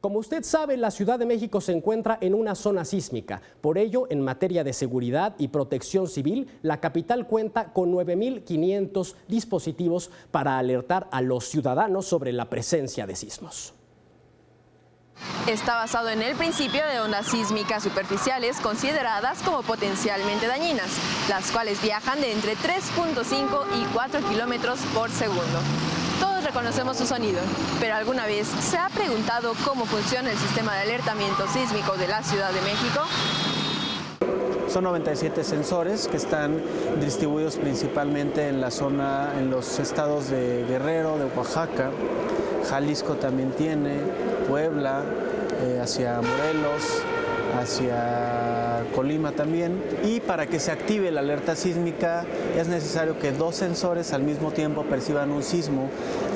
Como usted sabe, la Ciudad de México se encuentra en una zona sísmica. Por ello, en materia de seguridad y protección civil, la capital cuenta con 9.500 dispositivos para alertar a los ciudadanos sobre la presencia de sismos. Está basado en el principio de ondas sísmicas superficiales consideradas como potencialmente dañinas, las cuales viajan de entre 3.5 y 4 kilómetros por segundo. Todos reconocemos su sonido, pero ¿alguna vez se ha preguntado cómo funciona el sistema de alertamiento sísmico de la Ciudad de México? Son 97 sensores que están distribuidos principalmente en la zona, en los estados de Guerrero, de Oaxaca, Jalisco también tiene, Puebla, hacia Morelos, hacia Colima también. Y para que se active la alerta sísmica es necesario que 2 sensores al mismo tiempo perciban un sismo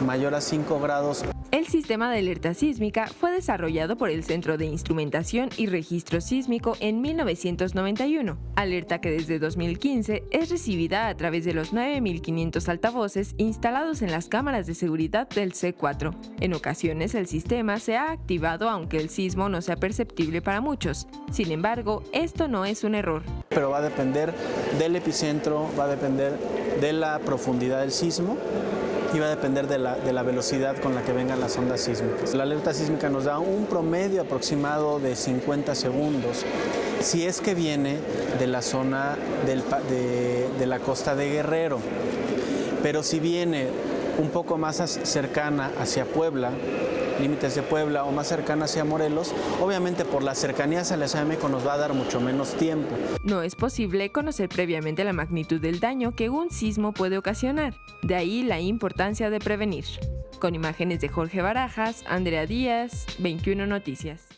mayor a 5 grados. El sistema de alerta sísmica fue desarrollado por el Centro de Instrumentación y Registro Sísmico en 1991, alerta que desde 2015 es recibida a través de los 9.500 altavoces instalados en las cámaras de seguridad del C4. En ocasiones el sistema se ha activado aunque el sismo no sea perceptible para muchos. Sin embargo, esto no es un error. Pero va a depender del epicentro, va a depender de la profundidad del sismo y va a depender de la velocidad con la que vengan las ondas sísmicas. La alerta sísmica nos da un promedio aproximado de 50 segundos si es que viene de la zona de la costa de Guerrero. Pero si viene un poco más cercana hacia Puebla, límites de Puebla, o más cercana hacia Morelos, obviamente por la cercanía hacia la Ciudad de México nos va a dar mucho menos tiempo. No es posible conocer previamente la magnitud del daño que un sismo puede ocasionar, de ahí la importancia de prevenir. Con imágenes de Jorge Barajas, Andrea Díaz, 21 Noticias.